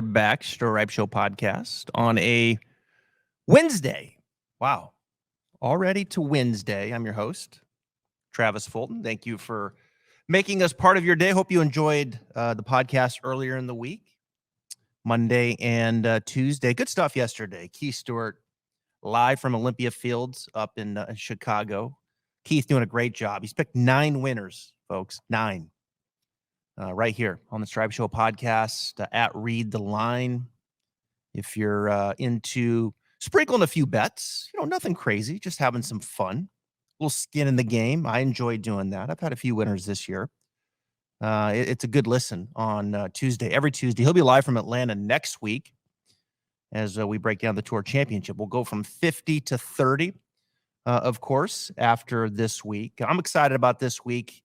we're back, Stripe Show podcast on a Wednesday. Wow. Already to Wednesday. I'm your host, Travis Fulton. Thank you for making us part of your day. Hope you enjoyed the podcast earlier in the week, Monday and Tuesday. Good stuff yesterday. Keith Stewart, live from Olympia Fields up in Chicago. Keith doing a great job. He's picked 9 winners, folks. 9. Right here on the Stripe Show podcast at Read the Line. If you're into sprinkling a few bets, nothing crazy, just having some fun, a little skin in the game. I enjoy doing that. I've had a few winners this year. It's a good listen on Tuesday, every Tuesday. He'll be live from Atlanta next week as we break down the Tour Championship. We'll go from 50 to 30, of course, after this week. I'm excited about this week.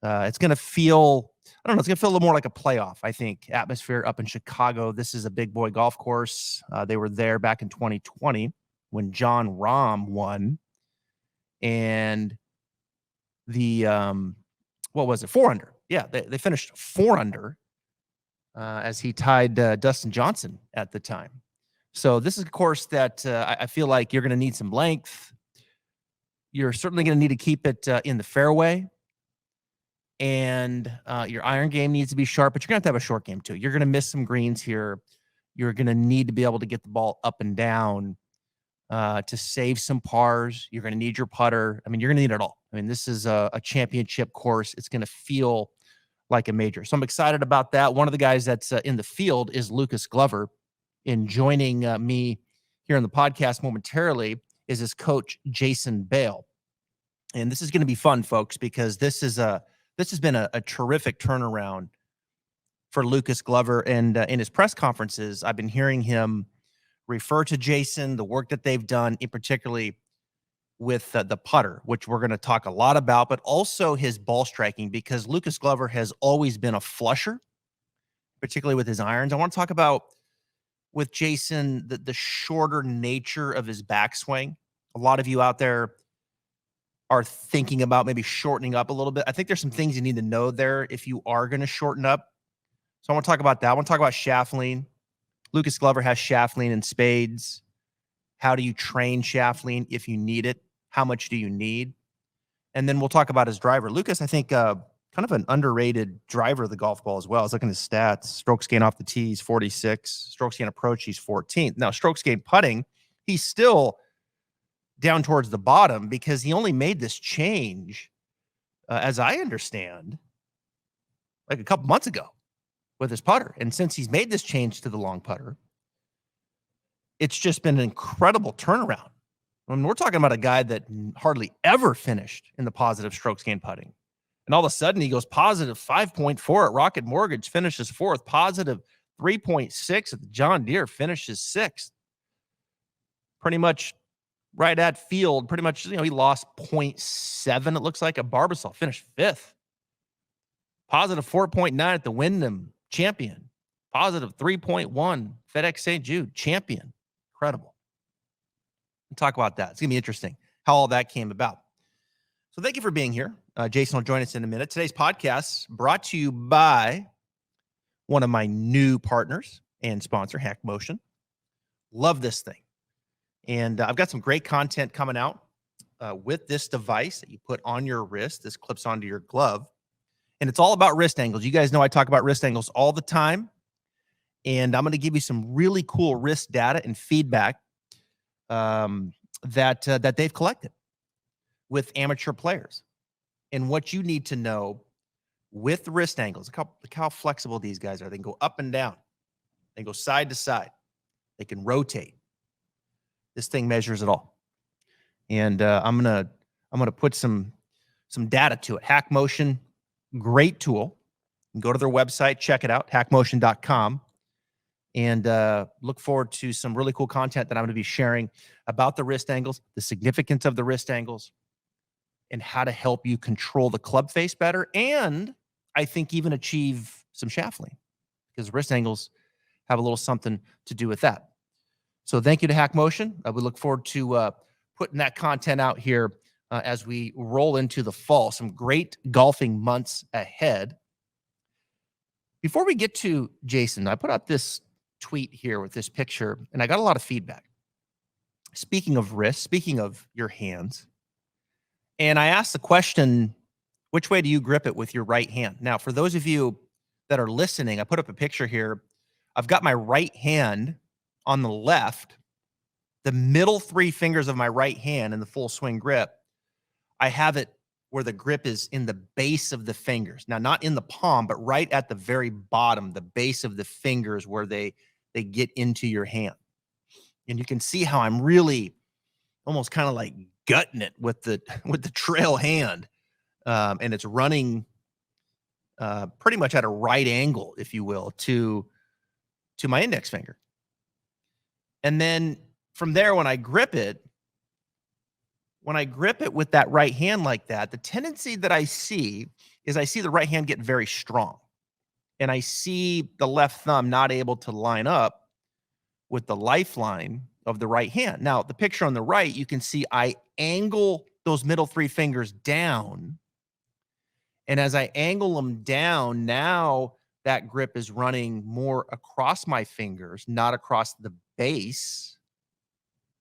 It's going to feel, it's going to feel a little more like a playoff, I think, atmosphere up in Chicago. This is a big boy golf course. They were there back in 2020 when John Rahm won. And the, 4 under. Yeah, they finished 4 under as he tied Dustin Johnson at the time. So this is a course that I feel like you're going to need some length. You're certainly going to need to keep it in the fairway. And your iron game needs to be sharp, but you're going to have a short game too. You're going to miss some greens here. You're going to need to be able to get the ball up and down to save some pars. You're going to need your putter. You're going to need it all. This is a championship course. It's going to feel like a major. So I'm excited about that. One of the guys that's in the field is Lucas Glover. And joining me here on the podcast momentarily is his coach, Jason Baile. And this is going to be fun, folks, because this has been a terrific turnaround for Lucas Glover. And in his press conferences, I've been hearing him refer to Jason, the work that they've done, in particularly with the putter, which we're going to talk a lot about, but also his ball striking, because Lucas Glover has always been a flusher, particularly with his irons. I want to talk about, with Jason, the shorter nature of his backswing. A lot of you out there are thinking about maybe shortening up a little bit. I think there's some things you need to know there if you are going to shorten up. So I want to talk about that. I want to talk about shaft lean. Lucas Glover has shaft lean in spades. How do you train shaft lean if you need it? How much do you need? And then we'll talk about his driver. Lucas, I think, kind of an underrated driver of the golf ball as well. I was looking at his stats. Strokes gained off the tee, he's 46. Strokes gained approach, he's 14th. Now, strokes gained putting, he's still down towards the bottom because he only made this change, as I understand, like a couple months ago with his putter. And since he's made this change to the long putter, it's just been an incredible turnaround. We're talking about a guy that hardly ever finished in the positive strokes gained putting. And all of a sudden he goes positive 5.4 at Rocket Mortgage, finishes 4th, positive 3.6 at the John Deere, finishes 6th. Pretty much right at field, pretty much, he lost 0.7, it looks like, at Barbasol, finished 5th. Positive 4.9 at the Wyndham, champion. Positive 3.1, FedEx St. Jude, champion. Incredible. We'll talk about that. It's going to be interesting how all that came about. So thank you for being here. Jason will join us in a minute. Today's podcast brought to you by one of my new partners and sponsor, Hack Motion. Love this thing. And I've got some great content coming out with this device that you put on your wrist. This clips onto your glove. And it's all about wrist angles. You guys know I talk about wrist angles all the time. And I'm going to give you some really cool wrist data and feedback that they've collected with amateur players. And what you need to know with wrist angles. Look how flexible these guys are. They can go up and down. They can go side to side. They can rotate. This thing measures it all. And I'm gonna put some data to it. Hack Motion, great tool. You can go to their website, check it out, hackmotion.com. And look forward to some really cool content that I'm going to be sharing about the wrist angles, the significance of the wrist angles, and how to help you control the club face better. And I think even achieve some shaft lean, because wrist angles have a little something to do with that. So thank you to Hack Motion. We look forward to putting that content out here as we roll into the fall. Some great golfing months ahead. Before we get to Jason, I put out this tweet here with this picture, and I got a lot of feedback. Speaking of wrists, speaking of your hands, and I asked the question, which way do you grip it with your right hand? Now, for those of you that are listening, I put up a picture here. I've got my right hand on the left, the middle 3 fingers of my right hand in the full swing grip. I have it where the grip is in the base of the fingers. Now, not in the palm, but right at the very bottom, the base of the fingers where they get into your hand. And you can see how I'm really almost kind of like gutting it with the trail hand. And it's running pretty much at a right angle, if you will, to my index finger. And then from there, when I grip it with that right hand like that, the tendency that I see is I see the right hand get very strong. And I see the left thumb not able to line up with the lifeline of the right hand. Now, the picture on the right, you can see I angle those middle 3 fingers down. And as I angle them down, now that grip is running more across my fingers, not across the base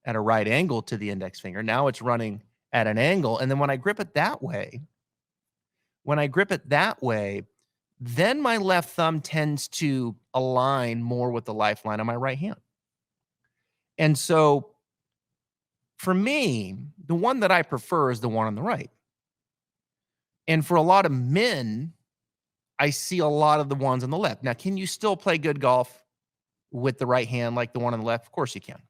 at a right angle to the index finger. Now it's running at an angle. And then when I grip it that way, then my left thumb tends to align more with the lifeline of my right hand. And so for me, the one that I prefer is the one on the right. And for a lot of men, I see a lot of the ones on the left. Now, can you still play good golf with the right hand like the one on the left? Of course you can.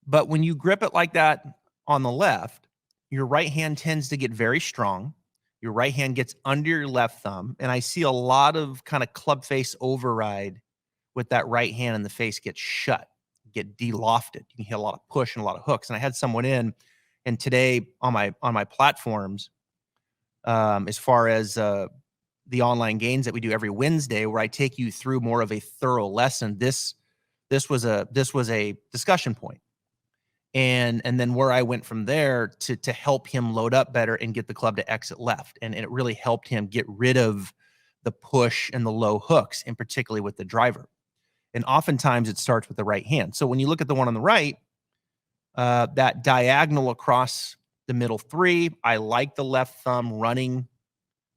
But when you grip it like that on the left, your right hand tends to get very strong. Your right hand gets under your left thumb. And I see a lot of kind of club face override with that right hand, and the face gets shut, get de-lofted. You can hit a lot of push and a lot of hooks. And I had someone in, and today on my platforms, as far as the online gains that we do every Wednesday, where I take you through more of a thorough lesson, this was a discussion point. And then where I went from there to help him load up better and get the club to exit left. And it really helped him get rid of the push and the low hooks, and particularly with the driver. And oftentimes it starts with the right hand. So when you look at the one on the right, that diagonal across the middle 3, I like the left thumb running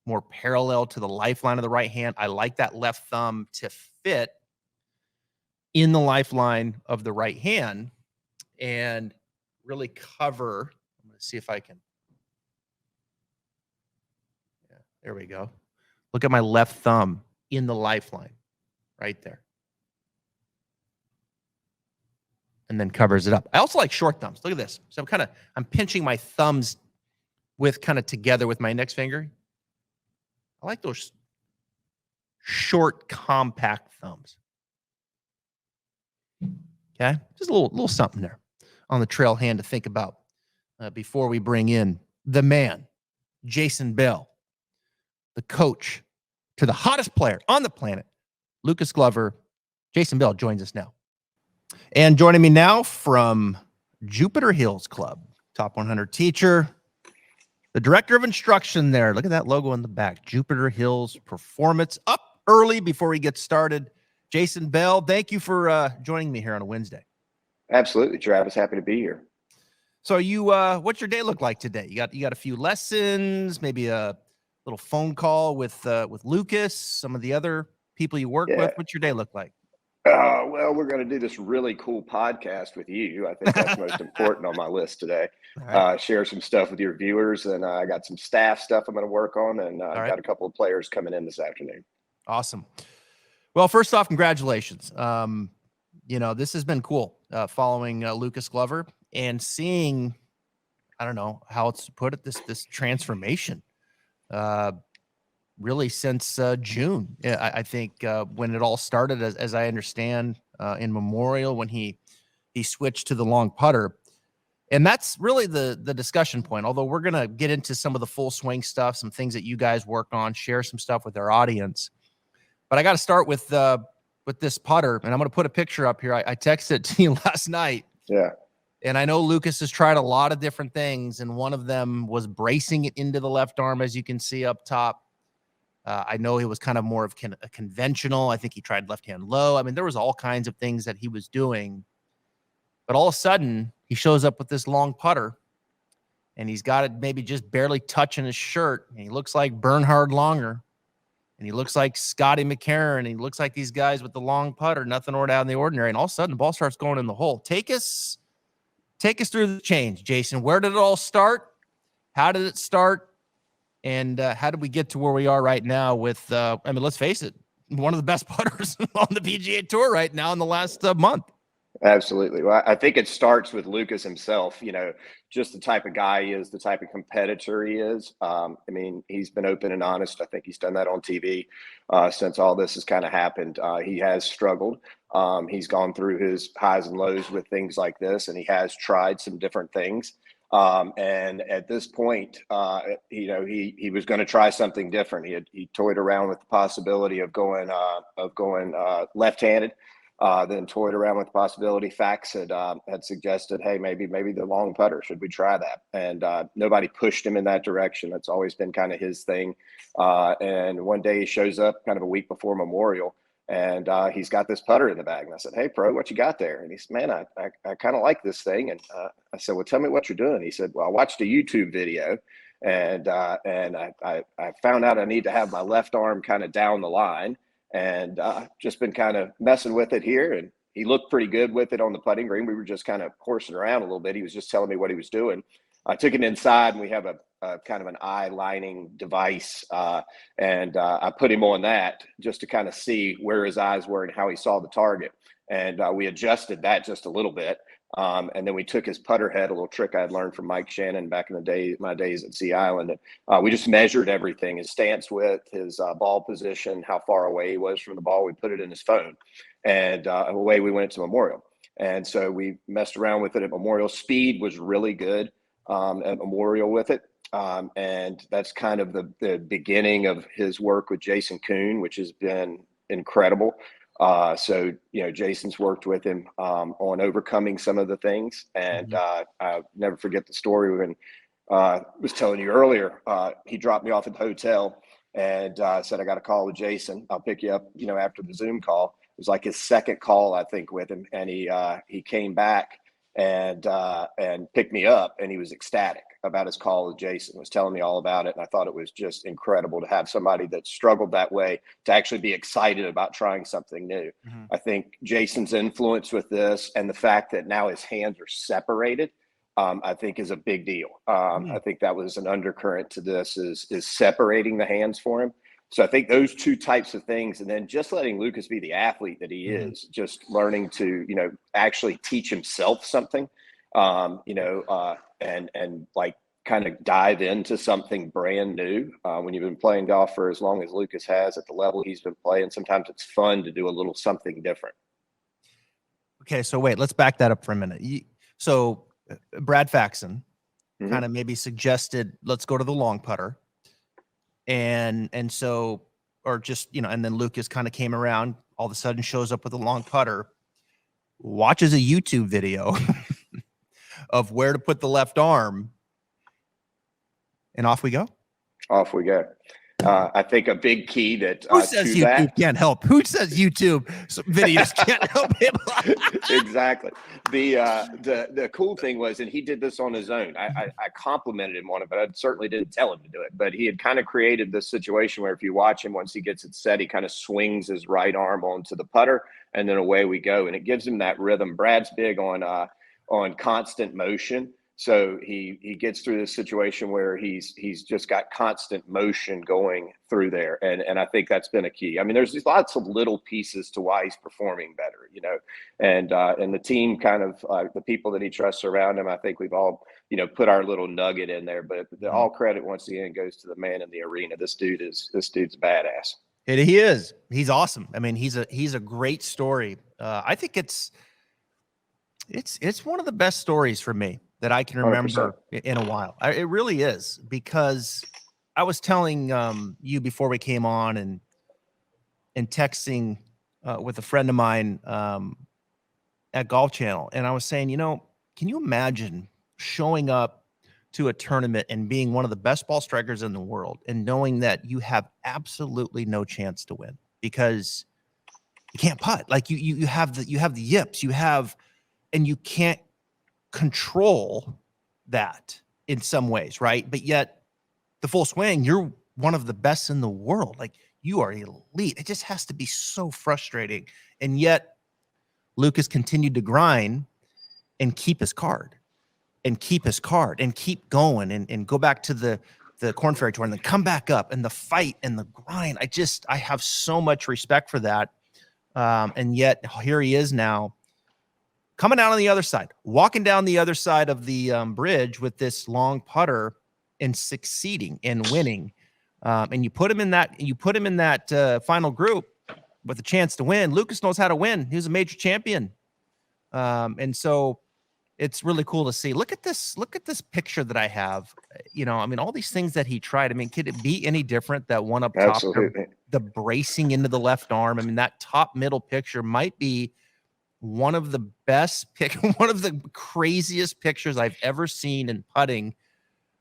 more parallel to the lifeline of the right hand. I like that left thumb to fit in the lifeline of the right hand and really cover. I'm going to see if I can. Yeah, there we go. Look at my left thumb in the lifeline right there. And then covers it up. I also like short thumbs. Look at this. So I'm pinching my thumbs together with my index finger. I like those short, compact thumbs. Okay, just a little something there on the trail hand to think about before we bring in the man, Jason Bell, the coach to the hottest player on the planet, Lucas Glover. Jason Bell joins us now. And joining me now from Jupiter Hills Club, top 100 teacher, the director of instruction there. Look at that logo in the back, Jupiter Hills Performance. Up early before we get started. Jason Bell, thank you for joining me here on a Wednesday. Absolutely, Travis. Happy to be here. So what's your day look like today? You got a few lessons, maybe a little phone call with Lucas, some of the other people you work with. What's your day look like? Well, we're going to do this really cool podcast with you. I think that's most important on my list today. Right. Share some stuff with your viewers, and I got some staff stuff I'm going to work on, and I've got a couple of players coming in this afternoon. Awesome. Well, first off, congratulations. This has been cool following Lucas Glover and seeing, I don't know how else to put it, this transformation. Really since June, I think when it all started, as I understand, in Memorial, when he switched to the long putter. And that's really the discussion point, although we're going to get into some of the full swing stuff, some things that you guys work on, share some stuff with our audience. But I got to start with this putter, and I'm going to put a picture up here. I texted it to you last night. Yeah. And I know Lucas has tried a lot of different things, and one of them was bracing it into the left arm, as you can see up top. I know he was kind of more of a conventional. I think he tried left hand low. I mean, there was all kinds of things that he was doing, but all of a sudden he shows up with this long putter, and he's got it maybe just barely touching his shirt, and he looks like Bernhard Longer, and he looks like Scotty McCarron, and he looks like these guys with the long putter, nothing out of the ordinary. And all of a sudden the ball starts going in the hole. Take us through the change, Jason. Where did it all start? How did it start? And how did we get to where we are right now with, let's face it, one of the best putters on the PGA Tour right now in the last month? Absolutely. Well, I think it starts with Lucas himself, just the type of guy he is, the type of competitor he is. He's been open and honest. I think he's done that on TV since all this has kind of happened. He has struggled. He's gone through his highs and lows with things like this, and he has tried some different things. And at this point, he was going to try something different. He toyed around with the possibility of going left-handed. Then toyed around with the possibility. Fax had suggested, hey, maybe the long putter. Should we try that? And nobody pushed him in that direction. That's always been kind of his thing. And one day he shows up kind of a week before Memorial, and he's got this putter in the bag. And I said, hey, pro, what you got there? And he said, man, I kind of like this thing. And I said, well, tell me what you're doing. He said, well, I watched a YouTube video, and I found out I need to have my left arm kind of down the line. And just been kind of messing with it here. And he looked pretty good with it on the putting green. We were just kind of horsing around a little bit. He was just telling me what he was doing. I took it inside, and we have a kind of an eye lining device. And I put him on that just to kind of see where his eyes were and how he saw the target. And we adjusted that just a little bit. And then we took his putter head, a little trick I had learned from Mike Shannon back in the day, my days at Sea Island. And we just measured everything, his stance width, his ball position, how far away he was from the ball. We put it in his phone, and away we went to Memorial. And so we messed around with it at Memorial. Speed was really good at Memorial with it. And that's kind of the beginning of his work with Jason Kuhn, which has been incredible. So Jason's worked with him on overcoming some of the things, and I'll never forget the story when I was telling you earlier. He dropped me off at the hotel and said, I got a call with Jason. I'll pick you up, after the Zoom call. It was like his second call, I think, with him, and he came back and picked me up, and he was ecstatic about his call with Jason, was telling me all about it. And I thought it was just incredible to have somebody that struggled that way to actually be excited about trying something new. I think Jason's influence with this, and the fact that now his hands are separated, I think is a big deal. I think that was an undercurrent to this, is separating the hands for him. So I think those two types of things, and then just letting Lucas be the athlete that he is, just learning to, actually teach himself something, and like kind of dive into something brand new. When you've been playing golf for as long as Lucas has at the level he's been playing, sometimes it's fun to do a little something different. Okay, so wait, let's back that up for a minute. So Brad Faxon kind of maybe suggested, let's go to the long putter. And so, or just, and then Lucas kind of came around, all of a sudden shows up with a long putter, watches a YouTube video of where to put the left arm, and off we go. Off we go. I think a big key that who says YouTube can't help? Who says YouTube videos can't help him? Exactly. The cool thing was, and he did this on his own. I complimented him on it, but I certainly didn't tell him to do it. But he had kind of created this situation where if you watch him, once he gets it set, he kind of swings his right arm onto the putter, and then away we go. And it gives him that rhythm. Brad's big on constant motion. So he gets through this situation where he's just got constant motion going through there. And I think that's been a key. I mean, there's lots of little pieces to why he's performing better, and the team kind of the people that he trusts around him. I think we've all, put our little nugget in there, but all credit once again goes to the man in the arena. This dude's badass. He is. He's awesome. I mean, he's a great story. I think it's one of the best stories for me that I can remember 100%. In a while. It really is, because I was telling you before we came on and texting with a friend of mine at Golf Channel, and I was saying, can you imagine showing up to a tournament and being one of the best ball strikers in the world and knowing that you have absolutely no chance to win because you can't putt. Like you have the yips, and you can't control that in some ways, right? But yet the full swing, you're one of the best in the world. Like you are elite. It just has to be so frustrating. And yet Lucas continued to grind and keep his card and keep going and go back to the Corn Ferry Tour and then come back up and the fight and the grind. I have so much respect for that. And yet here he is now coming out on the other side, walking down the other side of the bridge with this long putter and succeeding and winning. And you put him in that final group with a chance to win. Lucas knows how to win. He was a major champion. And so it's really cool to see. Look at this picture that I have. All these things that he tried. Could it be any different? That one up top, the bracing into the left arm. That top middle picture might be one of the best one of the craziest pictures I've ever seen in putting.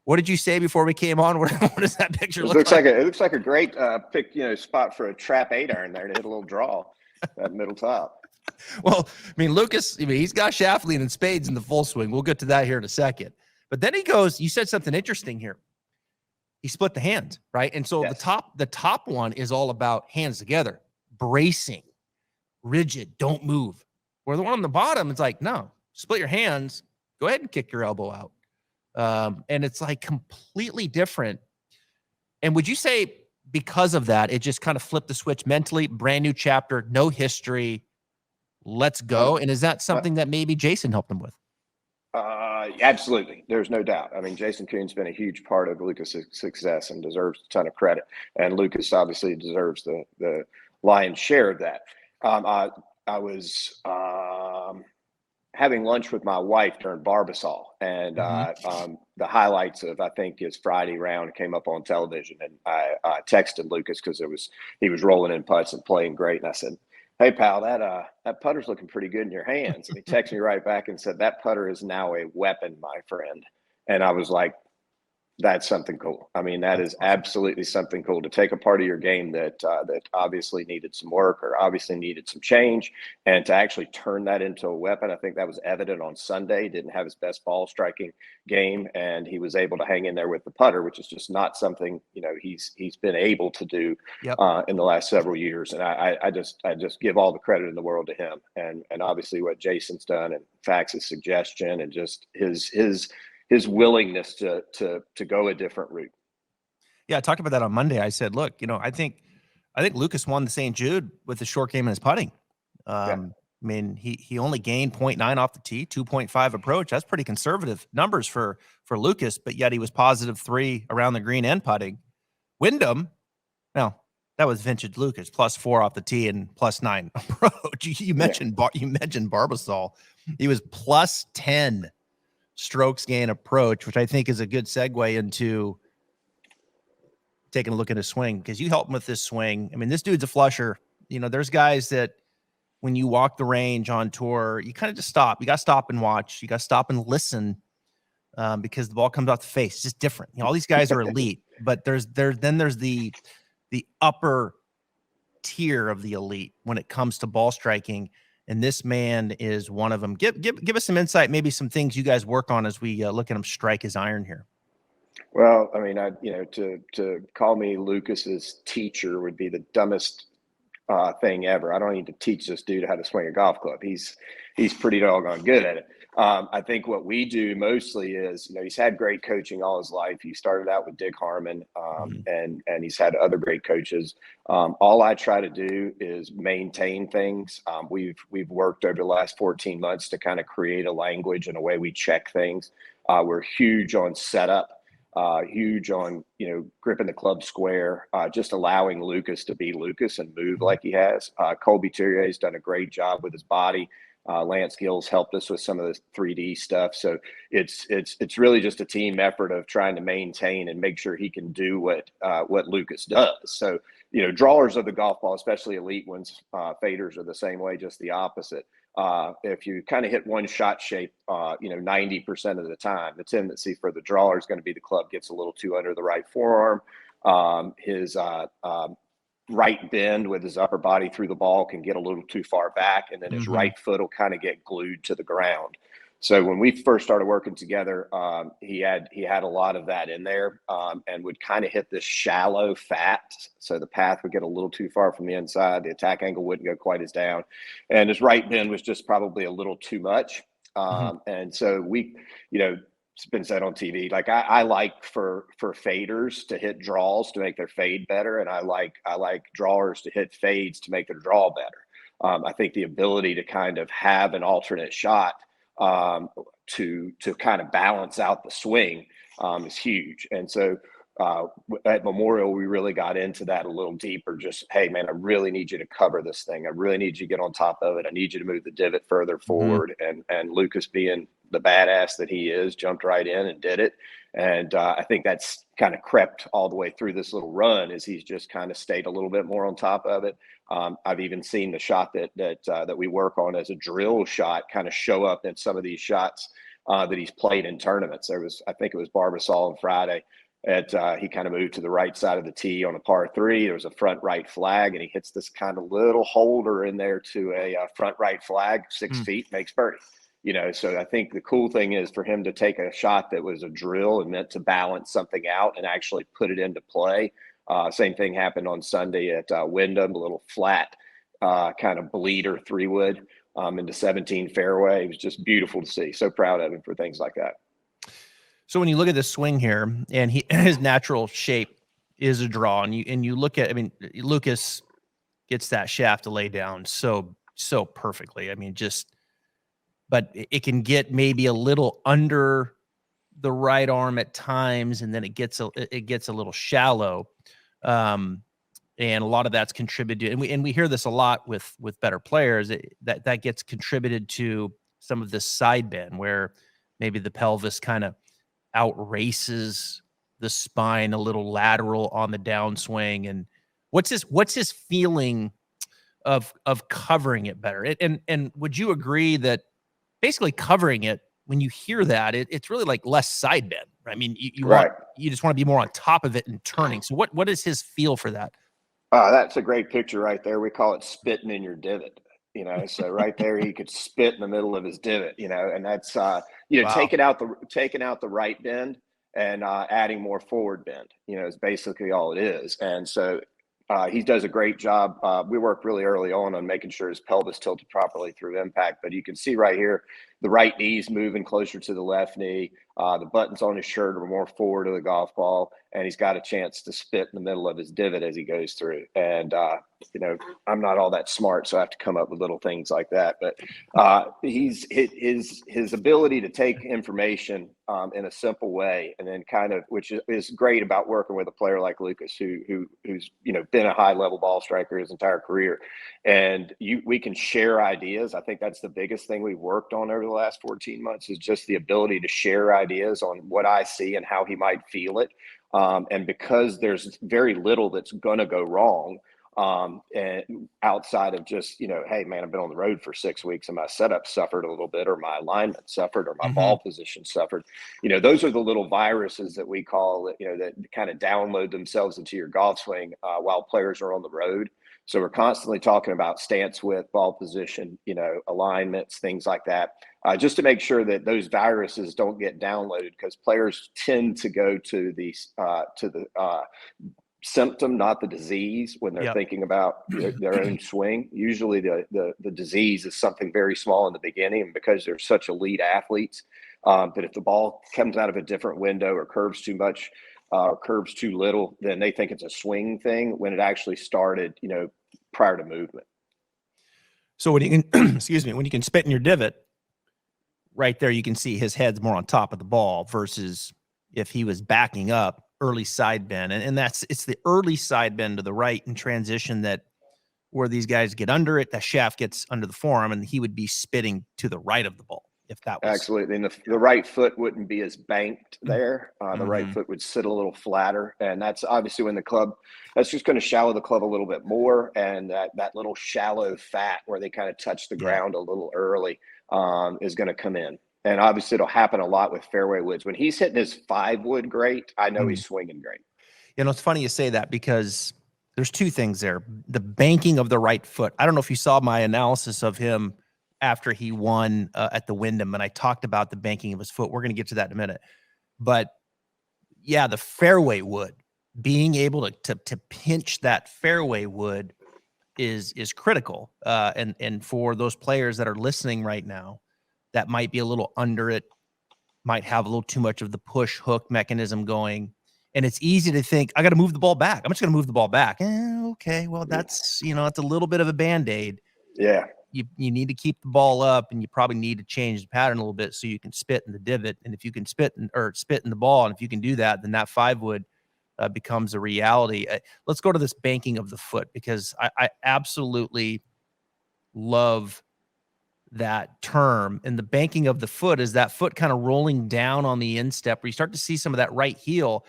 What did you say before we came on? What does that picture look like? It looks like a great spot for a trap 8-iron there to hit a little draw, that middle top. Well, Lucas, he's got Shafley and spades in the full swing. We'll get to that here in a second. But then he goes, you said something interesting here. He split the hand, right? And so yes. the top one is all about hands together, bracing, rigid, don't move. Where the one on the bottom, it's like, no, split your hands, go ahead and kick your elbow out. And it's like completely different. And would you say because of that, it just kind of flipped the switch mentally, brand new chapter, no history, let's go? And is that something that maybe Jason helped him with? Absolutely. There's no doubt. Jason Kuhn's been a huge part of Lucas's success and deserves a ton of credit. And Lucas obviously deserves the lion's share of that. I was having lunch with my wife during Barbasol, and the highlights of, I think, his Friday round came up on television. And I texted Lucas because he was rolling in putts and playing great. And I said, "Hey, pal, that putter's looking pretty good in your hands." And he texted me right back and said, "That putter is now a weapon, my friend." And I was like, that's something cool. That is absolutely something cool to take a part of your game that obviously needed some work or obviously needed some change, and to actually turn that into a weapon. I think that was evident on Sunday. Didn't have his best ball striking game, and he was able to hang in there with the putter, which is just not something he's been able to do in the last several years. And I just give all the credit in the world to him, and obviously what Jason's done, and Fax's suggestion, and just his willingness to go a different route. Yeah, I talked about that on Monday. I said, look, I think Lucas won the St. Jude with the short game and his putting. He only gained 0.9 off the tee, 2.5 approach. That's pretty conservative numbers for Lucas, but yet he was +3 around the green and putting. Wyndham, well, that was vintage Lucas, +4 off the tee and +9 approach. You mentioned Barbasol. He was +10 strokes gain approach, which I think is a good segue into taking a look at his swing, because you helped him with this swing. This dude's a flusher. There's guys that when you walk the range on tour, you kind of just stop. You got to stop and watch. You got to stop and listen because the ball comes off the face. It's just different. All these guys are elite, but there's the upper tier of the elite when it comes to ball striking. And this man is one of them. Give us some insight, maybe some things you guys work on as we look at him strike his iron here. Well, to call me Lucas's teacher would be the dumbest thing ever. I don't need to teach this dude how to swing a golf club. He's pretty doggone good at it. I think what we do mostly is, he's had great coaching all his life. He started out with Dick Harmon, and he's had other great coaches. All I try to do is maintain things. We've worked over the last 14 months to kind of create a language and a way we check things. We're huge on setup, huge on, gripping the club square, just allowing Lucas to be Lucas and move like he has. Colby Thierry's done a great job with his body. Lance Gill's helped us with some of the 3D stuff. So it's really just a team effort of trying to maintain and make sure he can do what Lucas does. So, drawers of the golf ball, especially elite ones, faders are the same way, just the opposite. if you kind of hit one shot shape, 90% of the time, the tendency for the drawer is going to be the club gets a little too under the right forearm. His right bend with his upper body through the ball can get a little too far back, and then his right foot will kind of get glued to the ground. So when we first started working together, he had a lot of that in there, and would kind of hit this shallow fat. So the path would get a little too far from the inside. The attack angle wouldn't go quite as down. And his right bend was just probably a little too much. And so it's been said on TV, like I like for faders to hit draws to make their fade better. And I like drawers to hit fades to make their draw better. I think the ability to kind of have an alternate shot to kind of balance out the swing is huge. And so at Memorial, we really got into that a little deeper. Just, hey, man, I really need you to cover this thing. I really need you to get on top of it. I need you to move the divot further forward. And Lucas, being the badass that he is, jumped right in and did it. And I think that's kind of crept all the way through this little run, as he's just kind of stayed a little bit more on top of it. I've even seen the shot that we work on as a drill shot kind of show up in some of these shots that he's played in tournaments. I think it was Barbasol on Friday. He kind of moved to the right side of the tee on a par 3. There was a front right flag, and he hits this kind of little holder in there to a front right flag, 6 feet, makes birdie. So I think the cool thing is for him to take a shot that was a drill and meant to balance something out and actually put it into play. Same thing happened on Sunday at Wyndham, a little flat kind of bleeder 3-wood into 17 fairway. It was just beautiful to see. So proud of him for things like that. So when you look at the swing here, and his natural shape is a draw, and you look at, Lucas gets that shaft to lay down so perfectly. But it can get maybe a little under the right arm at times, and then it gets a little shallow. And a lot of that's contributed, and we hear this a lot with better players, that gets contributed to some of this side bend where maybe the pelvis kind of outraces the spine a little lateral on the downswing. And what's his feeling of covering it better? And would you agree that basically covering it, when you hear that, it's really like less side bend, right? You just want to be more on top of it and turning. So what is his feel for that? That's a great picture right there. We call it spitting in your divot. So right there, he could spit in the middle of his divot. And that's wow. taking out the right bend and adding more forward bend. Is basically all it is. And so he does a great job. We work really early on making sure his pelvis tilted properly through impact. But you can see right here, the right knee's moving closer to the left knee. The buttons on his shirt are more forward of the golf ball, and he's got a chance to spit in the middle of his divot as he goes through. And I'm not all that smart, so I have to come up with little things like that. But his ability to take information in a simple way, and then which is great about working with a player like Lucas, who's been a high level ball striker his entire career, and we can share ideas. I think that's the biggest thing we've worked on over the last 14 months is just the ability to share ideas on what I see and how he might feel it. And because there's very little that's going to go wrong, and outside of just, hey man, I've been on the road for 6 weeks and my setup suffered a little bit, or my alignment suffered, or my ball position suffered. Those are the little viruses that we call, that kind of download themselves into your golf swing while players are on the road. So we're constantly talking about stance width, ball position, alignments, things like that, just to make sure that those viruses don't get downloaded, because players tend to go to the symptom, not the disease, when they're thinking about their own swing. Usually the disease is something very small in the beginning, and because they're such elite athletes, that if the ball comes out of a different window or curves too much, curves too little, then they think it's a swing thing when it actually started, prior to movement. So when you can, when you can spit in your divot, right there, you can see his head's more on top of the ball versus if he was backing up, early side bend. And it's the early side bend to the right in transition where these guys get under it, the shaft gets under the forearm, and he would be spitting to the right of the ball. if that was absolutely. And the right foot wouldn't be as banked there. The right foot would sit a little flatter. And that's obviously when that's just going to shallow the club a little bit more. And that little shallow fat where they kind of touch the ground a little early is going to come in. And obviously it'll happen a lot with fairway woods. When he's hitting his 5-wood great, I know he's swinging great. You know, it's funny you say that because there's two things there. The banking of the right foot. I don't know if you saw my analysis of him after he won at the Wyndham, and I talked about the banking of his foot. We're going to get to that in a minute. But yeah, the fairway wood, being able to pinch that fairway wood is critical. And for those players that are listening right now that might be a little under it, might have a little too much of the push hook mechanism going. And it's easy to think, I got to move the ball back. I'm just going to move the ball back. Okay, well, that's, it's a little bit of a Band-Aid. Yeah. You need to keep the ball up, and you probably need to change the pattern a little bit so you can spit in the divot. And if you can spit in the ball, and if you can do that, then that 5-wood becomes a reality. Let's go to this banking of the foot, because I absolutely love that term. And the banking of the foot is that foot kind of rolling down on the instep where you start to see some of that right heel.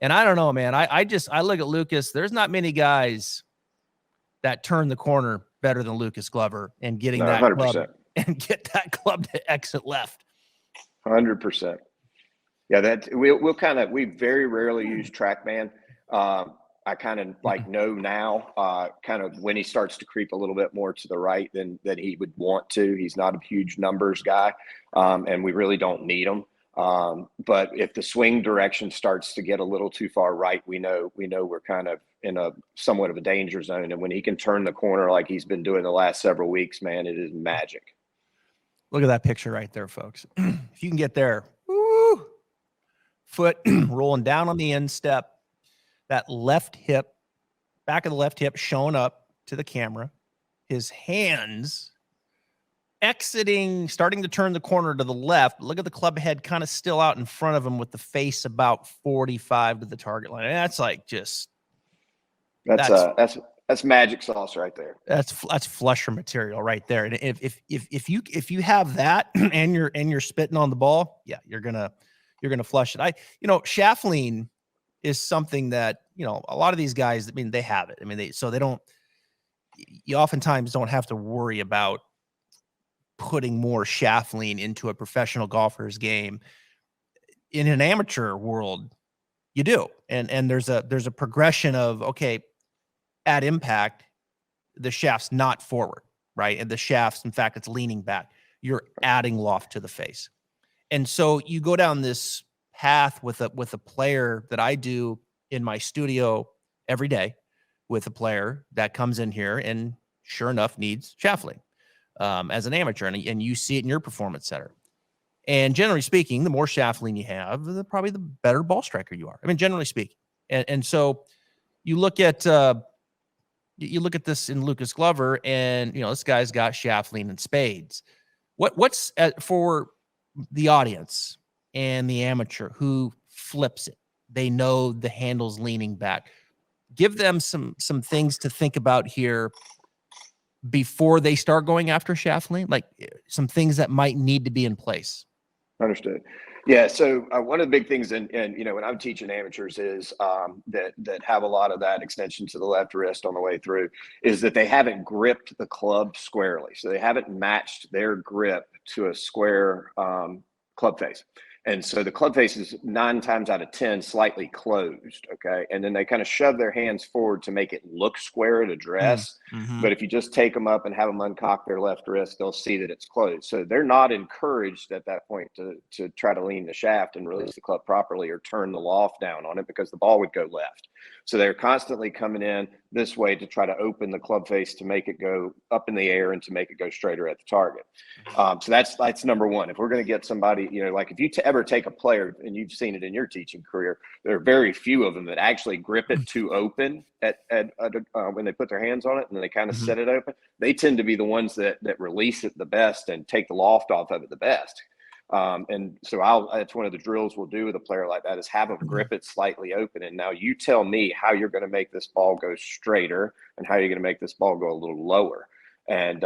And I don't know, man, I look at Lucas. There's not many guys that turn the corner better than Lucas Glover and getting that 100%. club and get that club to exit left. 100%. Yeah, that we very rarely use TrackMan. I kind of know now kind of when he starts to creep a little bit more to the right than he would want to. He's not a huge numbers guy, and we really don't need him. But if the swing direction starts to get a little too far right, we know we're kind of in a somewhat of a danger zone. And when he can turn the corner like he's been doing the last several weeks, man, it is magic. Look at that picture right there, folks. If you can get there, woo, foot rolling down on the instep, that left hip, back of the left hip showing up to the camera, his hands exiting, starting to turn the corner to the left. Look at the club head kind of still out in front of him with the face about 45 to the target line. And that's like just that's magic sauce right there. That's flusher material right there. And if you have that and you're spitting on the ball, yeah, you're gonna flush it. Shaft lean is something that a lot of these guys, they have it. You oftentimes don't have to worry about putting more shaft lean into a professional golfer's game. In an amateur world, you do. And there's a progression of, okay, at impact, the shaft's not forward, right? And the shaft's, in fact, it's leaning back. You're adding loft to the face. And so you go down this path with a player that I do in my studio every day with a player that comes in here and sure enough needs shaft lean as an amateur. And you see it in your performance center. And generally speaking, the more shaft lean you have, probably the better ball striker you are. Generally speaking. And so you look at this in Lucas Glover, and this guy's got shaft lean in spades. What's for the audience and the amateur who flips it? They know the handle's leaning back. Give them some things to think about here before they start going after shaft lean, like some things that might need to be in place. Understood. Yeah. So one of the big things, and when I'm teaching amateurs is that have a lot of that extension to the left wrist on the way through, is that they haven't gripped the club squarely. So they haven't matched their grip to a square club face. And so the club face is 9 times out of 10 slightly closed, okay? And then they kind of shove their hands forward to make it look square at address. Mm-hmm. But if you just take them up and have them uncock their left wrist, they'll see that it's closed. So they're not encouraged at that point to try to lean the shaft and release the club properly or turn the loft down on it, because the ball would go left. So they're constantly coming in this way to try to open the club face to make it go up in the air and to make it go straighter at the target. So that's number one. If we're going to get somebody, like if you ever take a player, and you've seen it in your teaching career, there are very few of them that actually grip it too open at when they put their hands on it and they kind of set it open. They tend to be the ones that release it the best and take the loft off of it the best. And so that's one of the drills we'll do with a player like that, is have them grip it slightly open. And now you tell me how you're going to make this ball go straighter and how you're going to make this ball go a little lower. And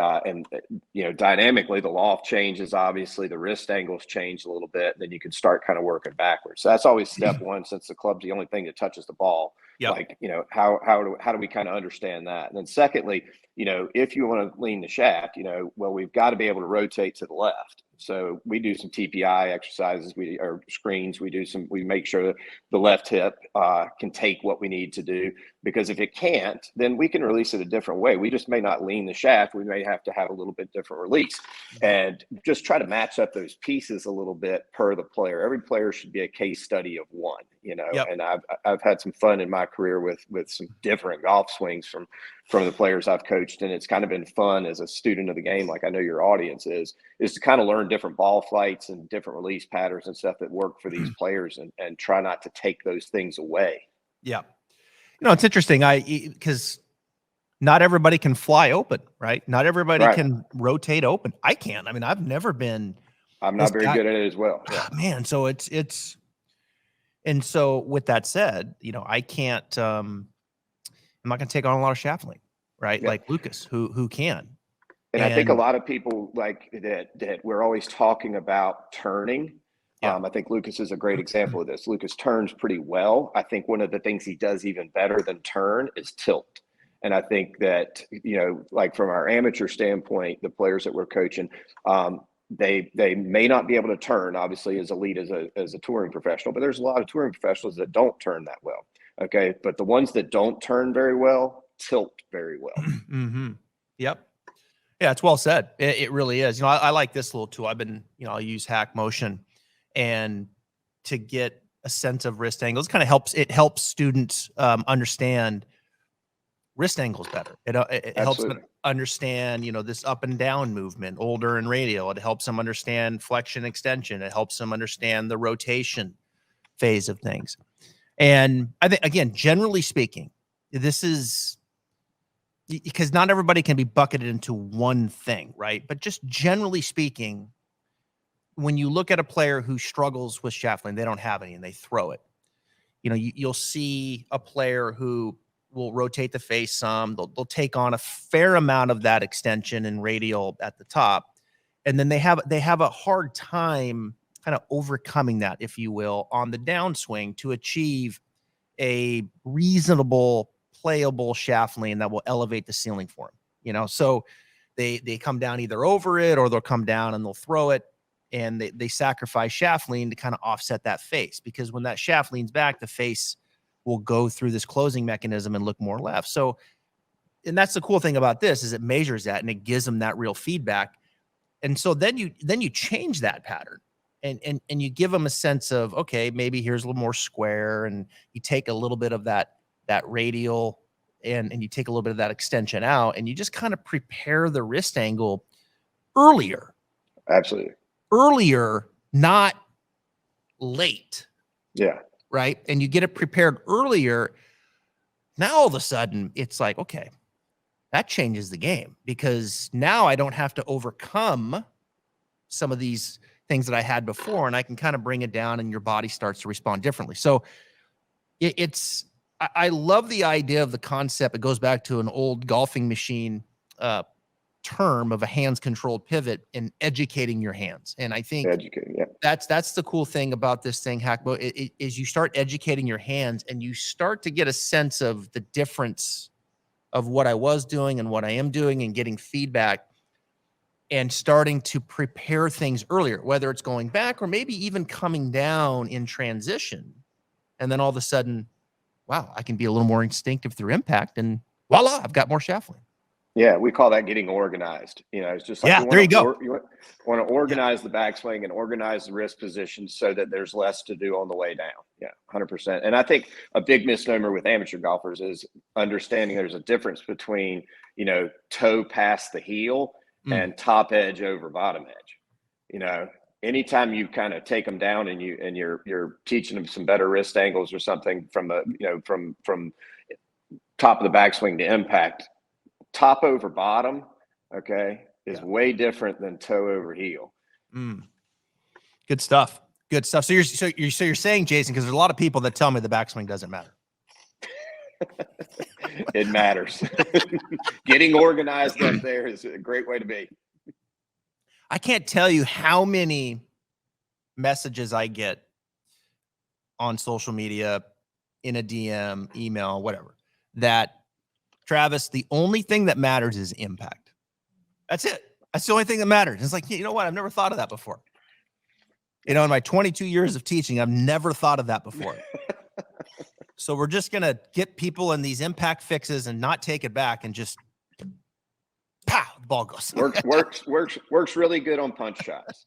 dynamically, the loft changes. Obviously, the wrist angles change a little bit. Then you can start kind of working backwards. So that's always step one, since the club's the only thing that touches the ball. Yep. Like, how do we kind of understand that? And then secondly, if you want to lean the shaft, well, we've got to be able to rotate to the left. So we do some TPI exercises, or screens. We make sure that the left hip can take what we need to do, because if it can't, then we can release it a different way. We just may not lean the shaft. We may have to have a little bit different release, and just try to match up those pieces a little bit per the player. Every player should be a case study of one, Yep. And I've had some fun in my career with some different golf swings from the players I've coached. And it's kind of been fun as a student of the game, like I know your audience is to kind of learn different ball flights and different release patterns and stuff that work for these players, and try not to take those things away. Yeah. It's interesting. Because not everybody can fly open, right? Not everybody can rotate open. I can't. I mean, I've never been. I'm not very good at it as well. Yeah. Man. So it's, and so with that said, I can't, I'm not going to take on a lot of shaft lean, right? Yeah. Like Lucas, who can. And I think a lot of people like that we're always talking about turning. Yeah. I think Lucas is a great example of this. Lucas turns pretty well. I think one of the things he does even better than turn is tilt. And I think that, like from our amateur standpoint, the players that we're coaching, they may not be able to turn, obviously, as elite as a touring professional, but there's a lot of touring professionals that don't turn that well. Okay. But the ones that don't turn very well tilt very well. Mm-hmm. Yep. Yeah, it's well said. It really is. I like this little tool. I've been, I'll use Hack Motion, and to get a sense of wrist angles, kind of helps students understand wrist angles better. It helps them understand, this up and down movement, older and radial. It helps them understand flexion extension. It helps them understand the rotation phase of things. And I think, again, generally speaking, this is because not everybody can be bucketed into one thing, right? But just generally speaking, when you look at a player who struggles with shaft lean, they don't have any and they throw it. You'll see a player who will rotate the face some. They'll take on a fair amount of that extension and radial at the top, and then they have a hard time kind of overcoming that, if you will, on the downswing to achieve a reasonable, playable shaft lean that will elevate the ceiling for them. So they come down either over it, or they'll come down and they'll throw it, and they sacrifice shaft lean to kind of offset that face, because when that shaft leans back, the face will go through this closing mechanism and look more left. So, and that's the cool thing about this, is it measures that and it gives them that real feedback. And so then you change that pattern and you give them a sense of, okay, maybe here's a little more square, and you take a little bit of that radial and you take a little bit of that extension out, and you just kind of prepare the wrist angle earlier. Absolutely. Earlier, not late. Yeah. Right. And you get it prepared earlier. Now, all of a sudden, it's like, okay, that changes the game, because now I don't have to overcome some of these things that I had before, and I can kind of bring it down, and your body starts to respond differently. So I love the idea of the concept. It goes back to an old golfing machine term of a hands controlled pivot and educating your hands. And I think that's the cool thing about this thing, Hackbo, is you start educating your hands, and you start to get a sense of the difference of what I was doing and what I am doing, and getting feedback, and starting to prepare things earlier, whether it's going back or maybe even coming down in transition. And then all of a sudden, wow, I can be a little more instinctive through impact, and voila, I've got more shaft lean. Yeah, we call that getting organized. It's just like, there you go. You want to organize the backswing and organize the wrist position so that there's less to do on the way down. Yeah, 100%. And I think a big misnomer with amateur golfers is understanding there's a difference between, toe past the heel and top edge over bottom edge. Anytime you kind of take them down and you're teaching them some better wrist angles or something from from top of the backswing to impact, top over bottom, okay, is way different than toe over heel. Good stuff. Good stuff. So you're saying, Jason, because there's a lot of people that tell me the backswing doesn't matter. It matters. Getting organized up there is a great way to be. I can't tell you how many messages I get on social media, in a DM, email, whatever, that Travis, the only thing that matters is impact. That's it. That's the only thing that matters. It's like, you know what? I've never thought of that before. You know, in my 22 years of teaching, I've never thought of that before. So we're just going to get people in these impact fixes and not take it back and just pow, the ball goes. works really good on punch shots.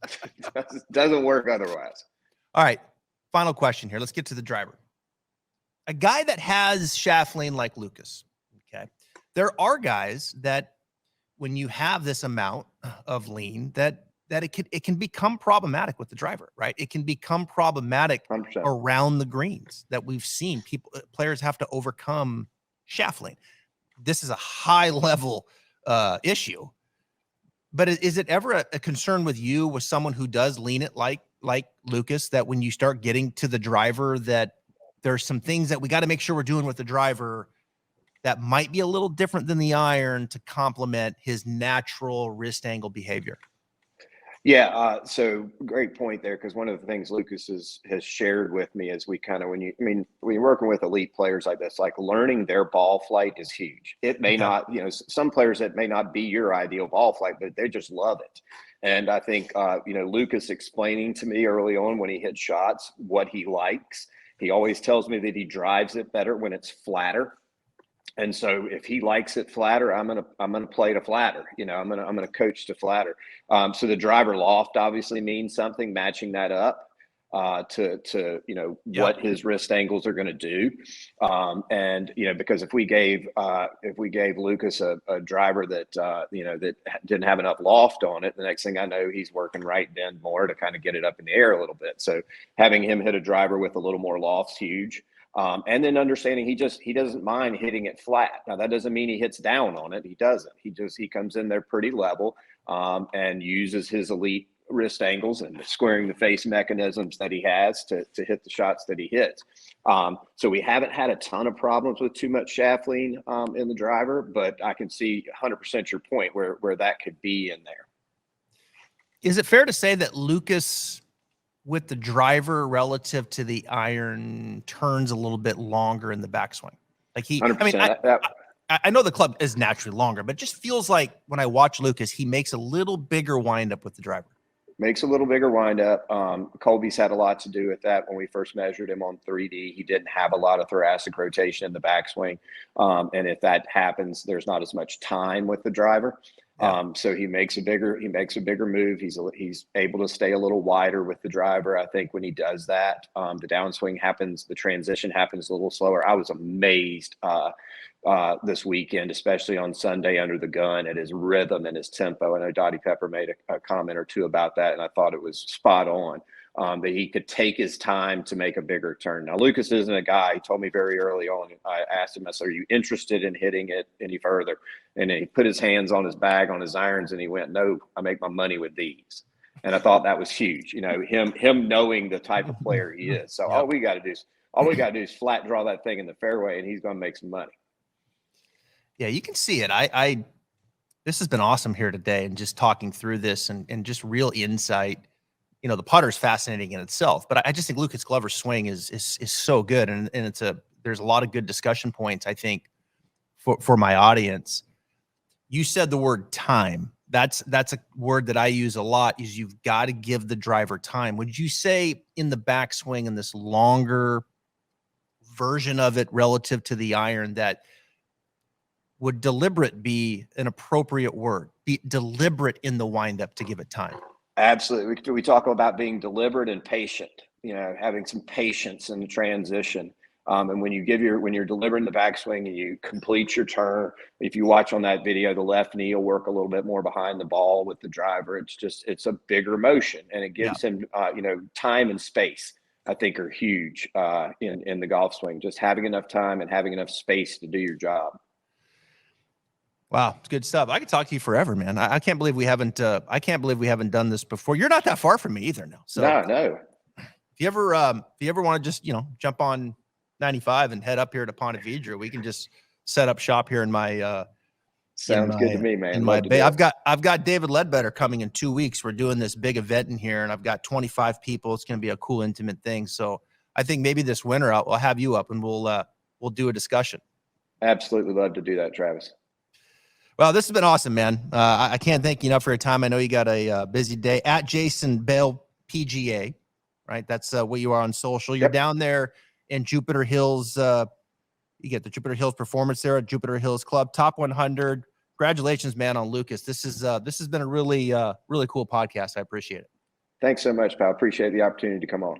Doesn't work otherwise. All right. Final question here. Let's get to the driver. A guy that has shaft lean like Lucas. Okay. There are guys that when you have this amount of lean that it can become problematic with the driver, right? It can become problematic 100%. around the greens that we've seen players have to overcome shaft lean. This is a high level issue, but is it ever a concern with you, with someone who does lean it like Lucas, that when you start getting to the driver that there's some things that we got to make sure we're doing with the driver that might be a little different than the iron to complement his natural wrist angle behavior? Yeah, so great point there, because one of the things Lucas has shared with me is when you're working with elite players like this, like learning their ball flight is huge. It may not, some players that may not be your ideal ball flight, but they just love it. And I think, Lucas explaining to me early on when he hits shots what he likes. He always tells me that he drives it better when it's flatter. And so if he likes it flatter, I'm gonna play to flatter. I'm gonna coach to flatter. So the driver loft obviously means something, matching that up to what his wrist angles are going to do. And because if we gave Lucas a driver that that didn't have enough loft on it, the next thing I know, he's working right bend more to kind of get it up in the air a little bit. So having him hit a driver with a little more loft's huge. And then understanding he doesn't mind hitting it flat. Now that doesn't mean he hits down on it. He doesn't. He comes in there pretty level and uses his elite wrist angles and squaring the face mechanisms that he has to hit the shots that he hits. So we haven't had a ton of problems with too much shaft lean in the driver, but I can see 100% your point where that could be in there. Is it fair to say that Lucas, with the driver relative to the iron, turns a little bit longer in the backswing? Like 100%. I know the club is naturally longer, but it just feels like when I watch Lucas, he makes a little bigger windup with the driver. Makes a little bigger windup. Colby's had a lot to do with that. When we first measured him on 3D, he didn't have a lot of thoracic rotation in the backswing. And if that happens, there's not as much time with the driver. So he makes a bigger move. He's able to stay a little wider with the driver. I think when he does that, the downswing happens, the transition happens a little slower. I was amazed this weekend, especially on Sunday under the gun, at his rhythm and his tempo. I know Dottie Pepper made a comment or two about that, and I thought it was spot on. That he could take his time to make a bigger turn. Now, Lucas isn't a guy. He told me very early on. I asked him, I said, "Are you interested in hitting it any further?" And he put his hands on his bag, on his irons, and he went, "No, I make my money with these." And I thought that was huge. Him knowing the type of player he is. So all we got to do is flat draw that thing in the fairway, and he's going to make some money. Yeah, you can see it. This has been awesome here today, and just talking through this and just real insight. The putter's fascinating in itself, but I just think Lucas Glover's swing is so good, and there's a lot of good discussion points, I think, for my audience. You said the word time. That's a word that I use a lot. Is you've got to give the driver time. Would you say in the backswing, in this longer version of it relative to the iron, that would deliberate be an appropriate word? Be deliberate in the windup to give it time. Absolutely. We talk about being deliberate and patient, having some patience in the transition. And when you're delivering the backswing and you complete your turn, if you watch on that video, the left knee will work a little bit more behind the ball with the driver. It's a bigger motion, and it gives him, time and space, I think, are huge in the golf swing. Just having enough time and having enough space to do your job. Wow, it's good stuff. I could talk to you forever, man. I can't believe we haven't. I can't believe we haven't done this before. You're not that far from me either, now. So no. If you ever want to just jump on 95 and head up here to Ponte Vedra, we can just set up shop here in my Sounds good to me, man. in my bay. I've got David Ledbetter coming in 2 weeks. We're doing this big event in here, and I've got 25 people. It's going to be a cool, intimate thing. So I think maybe this winter I'll have you up and we'll do a discussion. Absolutely love to do that, Travis. Well, this has been awesome, man. I can't thank you enough for your time. I know you got a busy day. At Jason Baile PGA, right? That's what you are on social. You're down there in Jupiter Hills. You get the Jupiter Hills Performance there at Jupiter Hills Club, top 100. Congratulations, man, on Lucas. This has been a really cool podcast. I appreciate it. Thanks so much, pal. Appreciate the opportunity to come on.